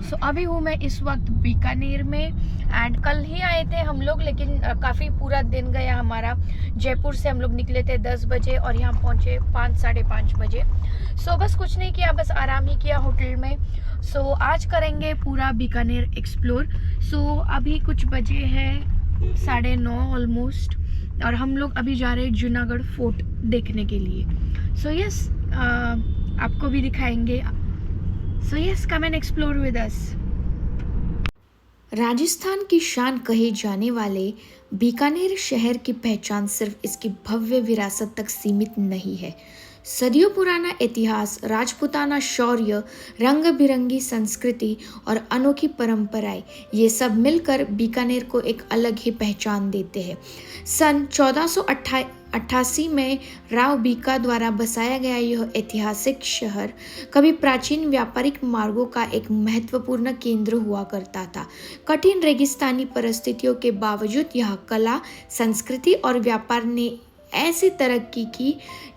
सो अभी हूँ मैं इस वक्त बीकानेर में एंड कल ही आए थे हम लोग, लेकिन काफ़ी पूरा दिन गया हमारा। जयपुर से हम लोग निकले थे 10 बजे और यहाँ पहुँचे 5 साढ़े 5 बजे। सो बस कुछ नहीं किया, बस आराम ही किया होटल में। सो आज करेंगे पूरा बीकानेर एक्सप्लोर। सो अभी कुछ बजे हैं 9:30 ऑलमोस्ट, और हम लोग अभी जा रहे हैं जूनागढ़ फोर्ट देखने के लिए। सो यस, आपको भी दिखाएंगे। So yes, come and explore with us. Rajasthan की शान कहे जाने वाले बीकानेर शहर की पहचान सिर्फ इसकी भव्य विरासत तक सीमित नहीं है। सदियों पुराना इतिहास, राजपूताना शौर्य, रंग बिरंगी संस्कृति और अनोखी परंपराएं, ये सब मिलकर बीकानेर को एक अलग ही पहचान देते हैं। सन 1488 में राव बीका द्वारा बसाया गया यह ऐतिहासिक शहर कभी प्राचीन व्यापारिक मार्गों का एक महत्वपूर्ण केंद्र हुआ करता था। कठिन रेगिस्तानी परिस्थितियों के बावजूद यह कला, संस्कृति और व्यापार ने ऐसी तरक्की की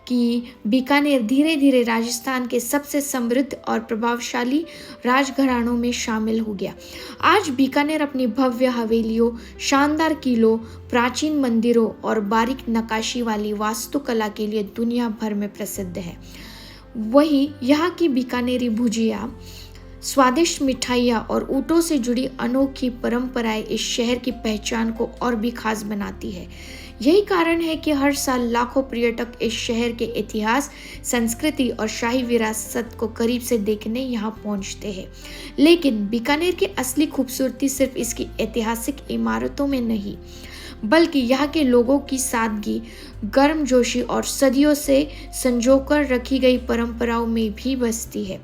कि बीकानेर धीरे धीरे राजस्थान के सबसे समृद्ध और प्रभावशाली राजघरानों में शामिल हो गया। आज बीकानेर अपनी भव्य हवेलियों, शानदार किलों, प्राचीन मंदिरों और बारीक नक्काशी वाली वास्तुकला के लिए दुनिया भर में प्रसिद्ध है। वहीं यहाँ की बीकानेरी भुजिया, स्वादिष्ट मिठाइयाँ और ऊँटों से जुड़ी अनोखी परंपराएं इस शहर की पहचान को और भी खास बनाती है। यही कारण है कि हर साल लाखों पर्यटक इस शहर के इतिहास, संस्कृति और शाही विरासत को करीब से देखने यहाँ पहुँचते हैं। लेकिन बीकानेर की असली खूबसूरती सिर्फ इसकी ऐतिहासिक इमारतों में नहीं, बल्कि यहाँ के लोगों की सादगी, गर्मजोशी और सदियों से संजोकर रखी गई परंपराओं में भी बसती है।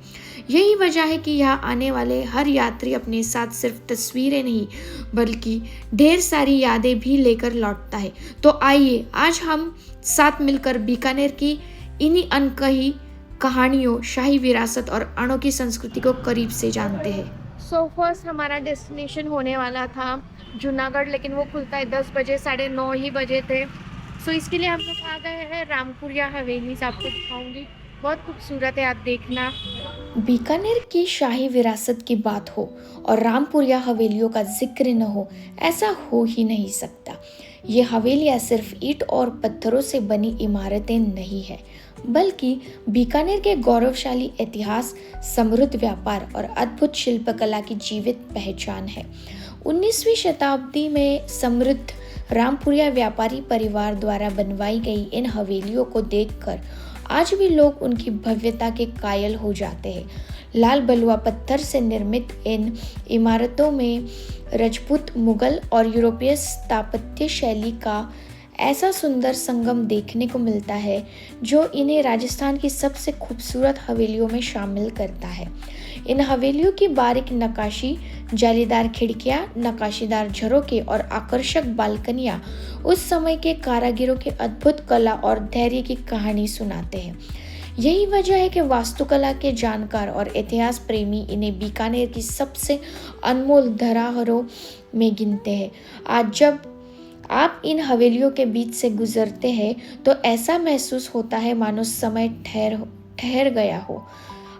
यही वजह है कि यहाँ आने वाले हर यात्री अपने साथ सिर्फ तस्वीरें नहीं, बल्कि ढेर सारी यादें भी लेकर लौटता है। तो आइए आज हम साथ मिलकर बीकानेर की इन्हीं अनकही कहानियों, शाही विरासत और अनोखी संस्कृति को करीब से जानते हैं। सो फर्स्ट हमारा डेस्टिनेशन होने वाला था जूनागढ़, लेकिन वो खुलता है 10 बजे, 9:30 ही बजे थे। सो इसके लिए हम लोग आ गए हैं रामपुरिया हवेली। आपको दिखाऊंगी, बहुत खूबसूरत है, आप देखना। बीकानेर की शाही विरासत की बात हो और रामपुरिया हवेलियों का जिक्र न हो, ऐसा हो ही नहीं सकता। ये हवेलियाँ सिर्फ ईंट और पत्थरों से बनी इमारतें नहीं है, बल्कि बीकानेर के गौरवशाली इतिहास, समृद्ध व्यापार और अद्भुत शिल्पकला की जीवित पहचान है। 19वीं शताब्दी में समृद्ध रामपुरिया व्यापारी परिवार द्वारा बनवाई गई इन हवेलियों को देखकर आज भी लोग उनकी भव्यता के कायल हो जाते हैं। लाल बलुआ पत्थर से निर्मित इन इमारतों में राजपूत, मुगल और यूरोपीय स्थापत्य शैली का ऐसा सुंदर संगम देखने को मिलता है, जो इन्हें राजस्थान की सबसे खूबसूरत हवेलियों में शामिल करता है। इन हवेलियों की बारीक नक्काशी, जालीदार खिड़कियां, नक्काशीदार झरोके और आकर्षक बालकनियां उस समय के कारीगरों की अद्भुत कला और धैर्य की कहानी सुनाते हैं। यही वजह है कि वास्तुकला के जानकार और इतिहास प्रेमी इन्हें बीकानेर की सबसे अनमोल धरोहरों में गिनते हैं। आज जब आप इन हवेलियों के बीच से गुजरते हैं तो ऐसा महसूस होता है मानो समय ठहर गया हो।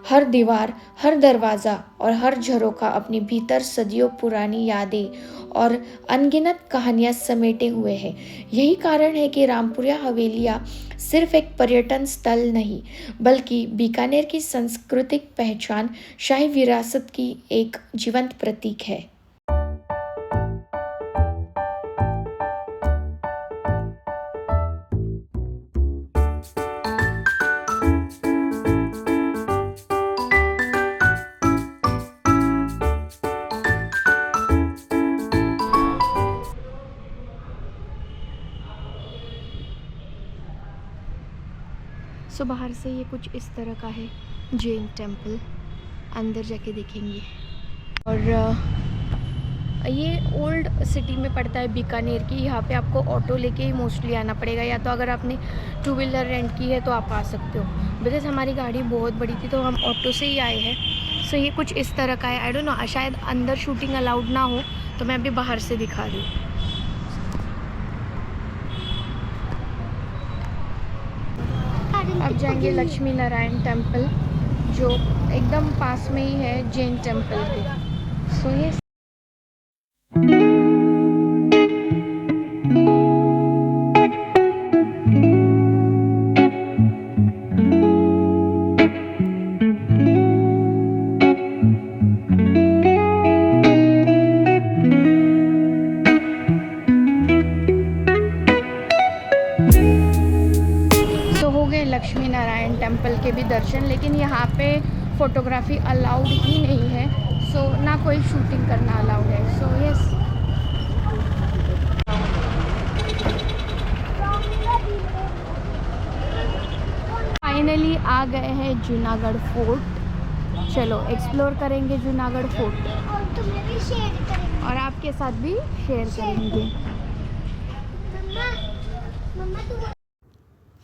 हर दीवार, हर दरवाज़ा और हर झरोखा अपने भीतर सदियों पुरानी यादें और अनगिनत कहानियां समेटे हुए हैं। यही कारण है कि रामपुरिया हवेलियां सिर्फ एक पर्यटन स्थल नहीं, बल्कि बीकानेर की सांस्कृतिक पहचान, शाही विरासत की एक जीवंत प्रतीक है। सो बाहर से ये कुछ इस तरह का है जैन टेम्पल, अंदर जाके देखेंगे। और ये ओल्ड सिटी में पड़ता है बीकानेर की। यहाँ पे आपको ऑटो लेके ही मोस्टली आना पड़ेगा, या तो अगर आपने 2 व्हीलर रेंट की है तो आप आ सकते हो। बिकॉज हमारी गाड़ी बहुत बड़ी थी तो हम ऑटो से ही आए हैं। सो ये कुछ इस तरह का है। आई डोंट नो, शायद अंदर शूटिंग अलाउड ना हो, तो मैं अभी बाहर से दिखा रही हूँ। अब जाएंगे लक्ष्मी नारायण टेम्पल, जो एकदम पास में ही है जैन टेम्पल के। सो ये लक्ष्मी नारायण टेम्पल के भी दर्शन, लेकिन यहाँ पे फोटोग्राफी अलाउड ही नहीं है, सो ना कोई शूटिंग करना अलाउड है। सो यस, फाइनली आ गए हैं जूनागढ़ फोर्ट। चलो एक्सप्लोर करेंगे जूनागढ़ फोर्ट और आपके साथ भी शेयर करेंगे।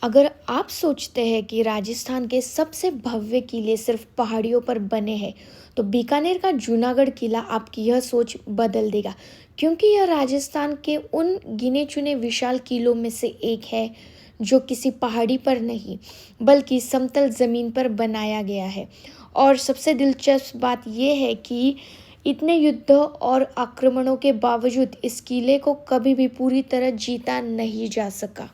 अगर आप सोचते हैं कि राजस्थान के सबसे भव्य किले सिर्फ पहाड़ियों पर बने हैं, तो बीकानेर का जूनागढ़ किला आपकी यह सोच बदल देगा, क्योंकि यह राजस्थान के उन गिने चुने विशाल किलों में से एक है जो किसी पहाड़ी पर नहीं बल्कि समतल ज़मीन पर बनाया गया है। और सबसे दिलचस्प बात यह है कि इतने युद्धों और आक्रमणों के बावजूद इस किले को कभी भी पूरी तरह जीता नहीं जा सका।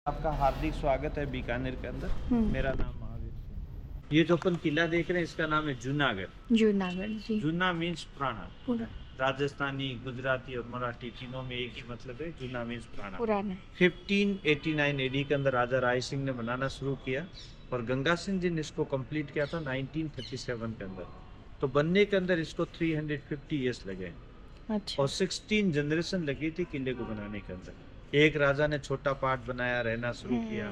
आपका हार्दिक स्वागत है बीकानेर के अंदर। मेरा नाम महावीर सिंह। ये जो अपन किला देख रहे हैं इसका नाम है जूनागढ़। जूनागढ़ जी। जूना मीन्स पुराना। राजस्थानी, गुजराती और मराठी तीनों में एक ही मतलब है, जूना मीन्स पुराना। 1589 एडी के अंदर राजा राय सिंह ने बनाना शुरू किया और गंगा सिंह जी ने इसको कंप्लीट किया था 1937 के अंदर। तो बनने के अंदर इसको 350 ईयर्स लगे। अच्छा। और 16 जनरेशन लगी थी किले को बनाने के अंदर। एक राजा ने छोटा पार्ट बनाया, रहना शुरू किया,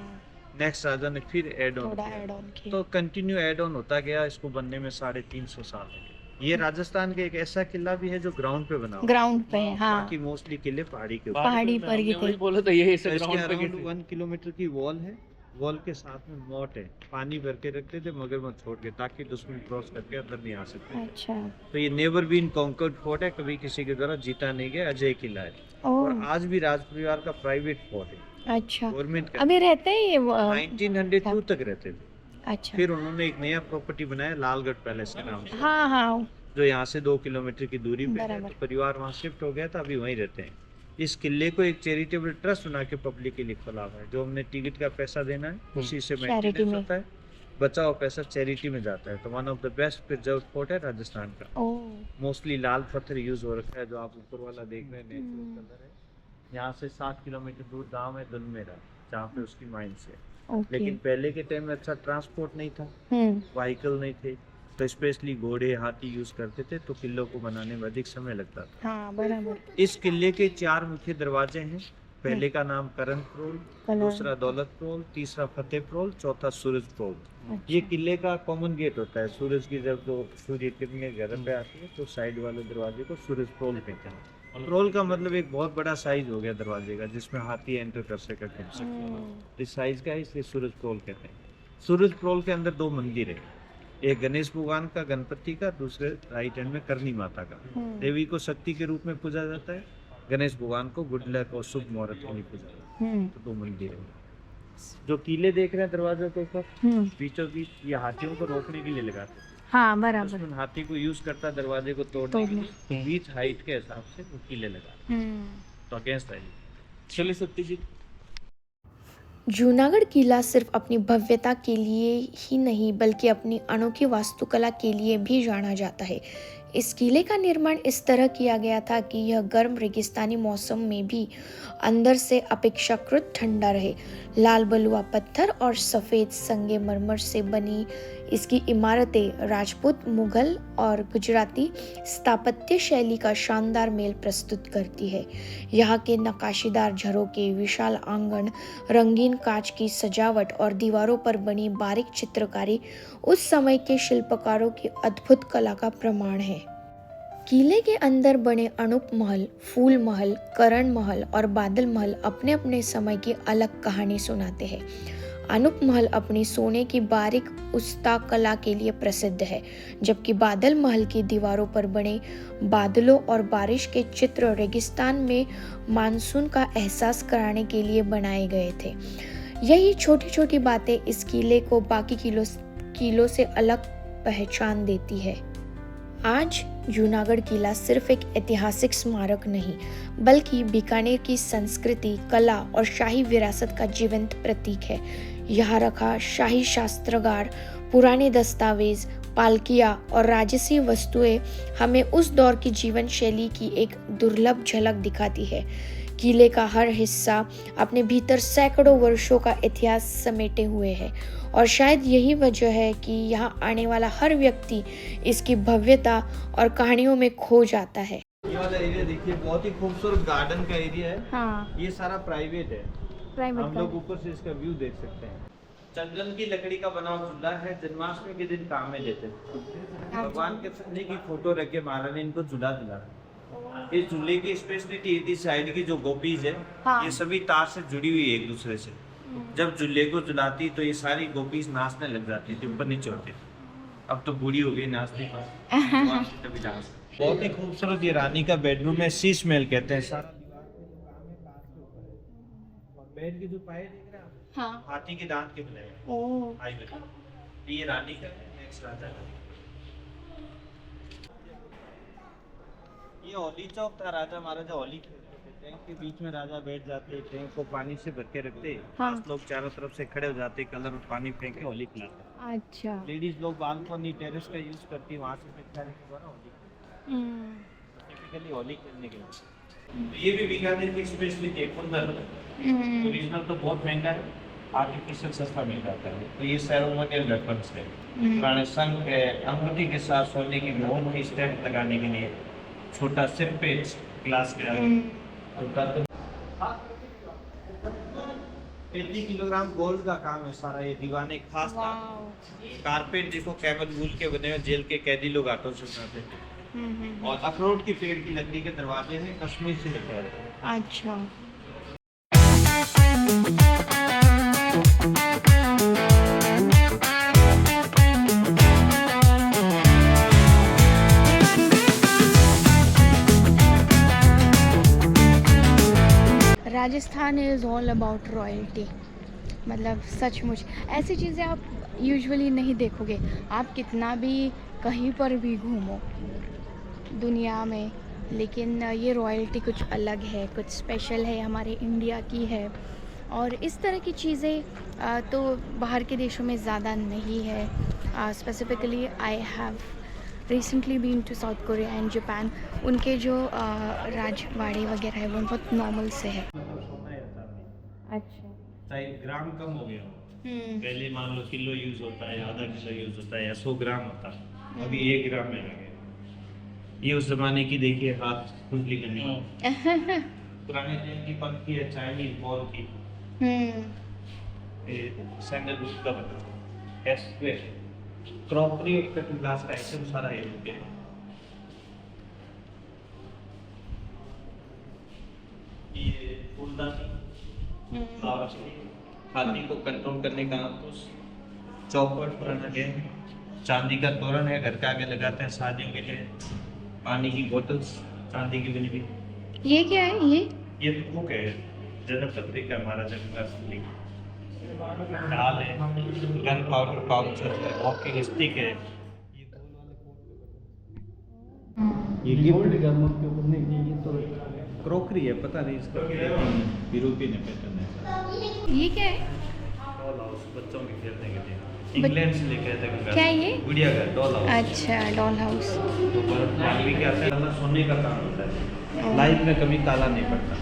नेक्स्ट राजा ने फिर एड ऑन किया, तो कंटिन्यू एड ऑन होता गया। इसको बनने में 350 साल लगे। ये राजस्थान के एक ऐसा किला भी है जो ग्राउंड पे बना, ग्राउंड पे है। हाँ, बाकी मोस्टली किले पहाड़ी के ऊपर, पहाड़ी पर ही थे। बोला तो ये अराउंड 1 किलोमीटर की वॉल है। वॉल के साथ में मोट है, पानी भर के रखते थे मगरमच्छ छोड़ के, ताकि दुश्मन क्रॉस करके अंदर नहीं आ सकते। अच्छा। तो ये नेवर बीन कॉन्कर्ड फोर्ट है, कभी किसी के द्वारा जीता नहीं गया, अजय किला है। और आज भी राज परिवार का प्राइवेट फोर्ट है। अच्छा। गवर्नमेंट का अभी रहते हैं ये 1902 तक रहते थे। अच्छा। फिर उन्होंने एक नया प्रॉपर्टी बनाया लालगढ़ पैलेस के नाम से। हाँ हाँ, जो यहाँ से 2 किलोमीटर की दूरी पे है। तो परिवार वहाँ शिफ्ट हो गया था, अभी वहीं रहते हैं। इस किले को एक चैरिटेबल ट्रस्ट बना के पब्लिक के लिए खोला हुआ है। जो हमने टिकट का पैसा देना है उसी से मेंटेनेंस होता है, बचा हुआ पैसा चैरिटी में जाता है। तो one of the best preserve fort है राजस्थान का। मोस्टली लाल पत्थर यूज हो रखा है, जो आप ऊपर वाला देख रहे हैं नेचुरल कलर है। यहाँ से 7 किलोमीटर दूर गांव है दुनमेरा, जहाँ पे उसकी माइंस है। लेकिन पहले के टाइम में अच्छा ट्रांसपोर्ट नहीं था, व्हीकल नहीं थे, तो स्पेशली घोड़े हाथी यूज करते थे, तो किलों को बनाने में अधिक समय लगता था। हाँ, बराबर। इस किले के 4 मुख्य दरवाजे हैं। पहले का नाम करण प्रोल, दूसरा दौलत प्रोल, तीसरा फतेह प्रोल, चौथा सूरज प्रोल। अच्छा। ये किले का कॉमन गेट होता है। सूरज की जब तो सूर्य किरणें घर पे आती है तो साइड वाले दरवाजे को सूरज प्रोल कहते हैं। प्रोल का मतलब एक बहुत बड़ा साइज हो गया दरवाजे का, जिसमें हाथी एंटर कर सके कम से कम। इस साइज का है, इसलिए सूरज प्रोल कहते हैं। सूरज प्रोल के अंदर 2 मंदिर है, एक गणेश भगवान का गणपति का, दूसरे राइट हैंड में करनी माता का। देवी को शक्ति के रूप में पूजा जाता है, गणेश भगवान को गुड लक और शुभ मुहूर्त के लिए पूजा जाता है। तो 2 मंदिर है। जो कीले देख रहे हैं दरवाजे के ऊपर, बीचों बीच ये हाथियों को रोकने के लिए लगाते हैं। हाँ, बराबर। हाथी को यूज करता है दरवाजे को तोड़ने के लिए, बीच हाइट के हिसाब से वो कीले लगाते हैं। तो अगेंस्ट है। चलिए सत्यजीत। जूनागढ़ किला सिर्फ अपनी भव्यता के लिए ही नहीं बल्कि अपनी अनोखी वास्तुकला के लिए भी जाना जाता है। इस किले का निर्माण इस तरह किया गया था कि यह गर्म रेगिस्तानी मौसम में भी अंदर से अपेक्षाकृत ठंडा रहे। लाल बलुआ पत्थर और सफ़ेद संगमरमर से बनी इसकी इमारतें राजपूत, मुगल और गुजराती स्थापत्य शैली का शानदार मेल प्रस्तुत करती है। यहाँ के नक्काशीदार झरोके, विशाल आंगन, रंगीन कांच की सजावट और दीवारों पर बनी बारीक चित्रकारी उस समय के शिल्पकारों की अद्भुत कला का प्रमाण है। किले के अंदर बने अनूप महल, फूल महल, करण महल और बादल महल अपने अपने समय की अलग कहानी सुनाते हैं। अनूप महल अपनी सोने की बारीक उस्ता कला के लिए प्रसिद्ध है, जबकि बादल महल की दीवारों पर बने बादलों और बारिश के चित्र रेगिस्तान में मानसून का एहसास कराने के लिए बनाए गए थे। यही छोटी छोटी बातें इस किले को बाकी किलों से अलग पहचान देती है। आज जूनागढ़ किला सिर्फ एक ऐतिहासिक स्मारक नहीं, बल्कि बीकानेर की संस्कृति, कला और शाही विरासत का जीवंत प्रतीक है। यहाँ रखा शाही शास्त्रागार, पुराने दस्तावेज, पालकियाँ और राजसी वस्तुएं हमें उस दौर की जीवन शैली की एक दुर्लभ झलक दिखाती है। किले का हर हिस्सा अपने भीतर सैकड़ों वर्षों का इतिहास समेटे हुए है और शायद यही वजह है कि यहाँ आने वाला हर व्यक्ति इसकी भव्यता और कहानियों में खो जाता है। ये वाला एरिया देखिए, बहुत ही खूबसूरत गार्डन का एरिया है। हाँ, ये सारा प्राइवेट है। प्राइवेट हम लोग ऊपर से इसका व्यू देख सकते हैं। चंदन की लकड़ी का बना हुआ चूल्हा है, जन्माष्टमी के दिन काम में लेते हैं। भगवान के चूल्हे की फोटो रख के महाराज ने इनको चूल्हा दिला। इस चूल्हे की स्पेशलिटी ये थी, साइड की जो गोपीज है, हाँ। ये सभी तार से जुड़ी हुई है एक दूसरे से। जब चूल्हे को जलाती तो ये सारी गोपीज नाचने लग जाती थी, ऊपर नीचे होती। अब तो बूढ़ी हो गई नाचती तभी डांस। बहुत ही खूबसूरत ये रानी का बेडरूम है, शीश महल कहते हैं। सारा बेड के जो पाए देख रहे हैं आप, हाँ, हाथी के दांत के बनाए हैं। ओह, आई बता, ये रानी का है, नेक्स्ट राजा का। ये होली चौक था, राजा महाराजा होली खेलते थे। टैंक के बीच में राजा बैठ जाते, टैंक को पानी से भर के रखते। हाँ। 5 लोग चारों तरफ से खड़े हो जाते, कलर और पानी फेंक के होली खिलाते। अच्छा, लेडीज लोग बालकनी टेरेस का यूज करती, वहाँ से पिचकारी के द्वारा होली टिपिकली होली खेलने के लिए। ये भी बीकानेर की स्पेशलिटी है, कुंदन। ओरिजिनल तो बहुत महंगा है, आर्टिफिशियल सस्ता मिल जाता है। तो ये सेरेमोनियल वेपन्स है, पुराने शंख है, अंगूठी के साथ सोने की मोहर की स्टैम्प लगाने के लिए, छोटा सिर पे ग्लास का 80 किलोग्राम गोल्ड का काम है सारा। ये दीवाने खास कारपेट जिसको कैमल वूल के बने हुए जेल के कैदी लोग ऑटो से बनाते हैं। और अखरोट की पेड़ की लकड़ी के दरवाजे हैं, कश्मीर से लेकर आए हैं। अच्छा। Rajasthan is all about royalty. मतलब सचमुच ऐसी चीज़ें आप यूजुअली नहीं देखोगे। आप कितना भी कहीं पर भी घूमो दुनिया में, लेकिन ये रॉयल्टी कुछ अलग है, कुछ स्पेशल है, हमारे इंडिया की है। और इस तरह की चीज़ें तो बाहर के देशों में ज़्यादा नहीं है। Specifically I have recently been to South Korea and Japan. उनके जो राजवाड़े वगैरह है वो बहुत नॉर्मल से है। अच्छा, चाहे ग्राम कम हो गया, पहले मान लो किलो यूज होता है, आधा किलो यूज होता है या 100 ग्राम होता है, अभी 1 ग्राम में आ गया। ये उस जमाने की देखिए, हाथ खुजली करने वाली पुराने टाइम की पंखी है, चाइनीज बॉल की, सैंडलवुड का बना, क्रॉकरी और ग्लास का आइटम सारा ये हो गया। ये फूलदानी, हाथी को कंट्रोल करने का अंकुश, चौपट पुराना है, चांदी का तोरण है, घर के आगे लगाते हैं शादियों के लिए, पानी की बोतल्स चांदी की बनी हुई। ये क्या है? ये बुक है, जनक पत्री का महाराजा गंगासिंह, दाल है, गन पाउडर पाउच है, वॉकिंग स्टिक है। ये गिफ्ट का मुझ के ऊपर नहीं, ये तो क्रॉकरी है, पता नहीं इसका यूरोपियन पैटर्न है। ये क्या है? डॉल हाउस, बच्चों के खेलने के लिए, इंग्लैंड से लेके आए थे। क्या है ये? गुड़िया घर, डॉल हाउस। अच्छा, डॉल हाउस। तो बर्फ मालवी के आते हैं, सोने का काम होता है, लाइफ में कभी काला नहीं पड़ता।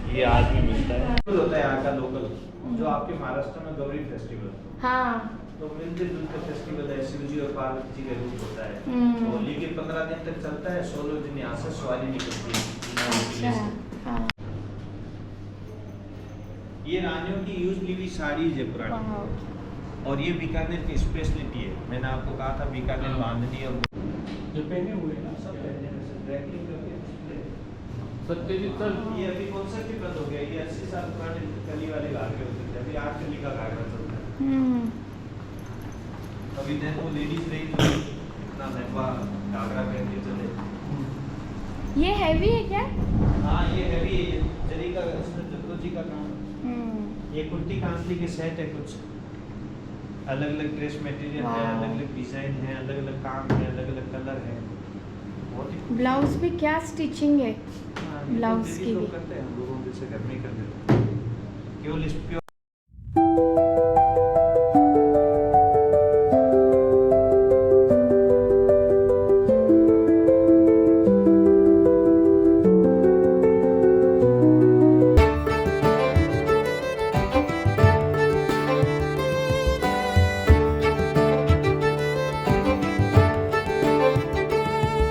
ये आज भी मिलता है। होता है यहाँ का लोकल, जो आपके महाराष्ट्र में गौरी फेस्टिवल, हाँ, तो मिलते जुलते फेस्टिवल है, शिवजी और पार्वती जी का रूप होता है। होली के 15 दिन तक चलता है, 16 दिन यहाँ से सवारी निकलती है। हाँ। ये रानियों की यूज ली हुई साड़ी है पुरानी, और ये बीकानेर की स्पेशलिटी है। मैंने आपको कहा था बीकानेर बांधनी और जो पहने हुए हैं सब पहने हुए हैं, ड्रैगलिंग करके सत्यजीत सर, ये अभी कॉन्सेप्ट ही बंद हो गया। ये 80 साल पुराने कली वाले घाघरे होते थे, अभी 8 कली का घाघरा चलता है। अभी देखो लेडीज रही तो इतना लंबा घाघरा पहन के चले। ये हैवी है क्या? हाँ, ये हैवी है, जरी का, इसमें जरदोजी का काम। ये कुर्ती कांसली के सेट है कुछ। अलग अलग ड्रेस मटेरियल है, वाह। अलग अलग डिजाइन है, अलग अलग काम है, अलग अलग कलर है। बहुत ही ब्लाउज भी क्या स्टिचिंग है हाँ, ये तो ब्लाउज दीदी की लोग भी। करते हैं, हम लोगों जैसे घर में ही कर देते हैं। केवल इस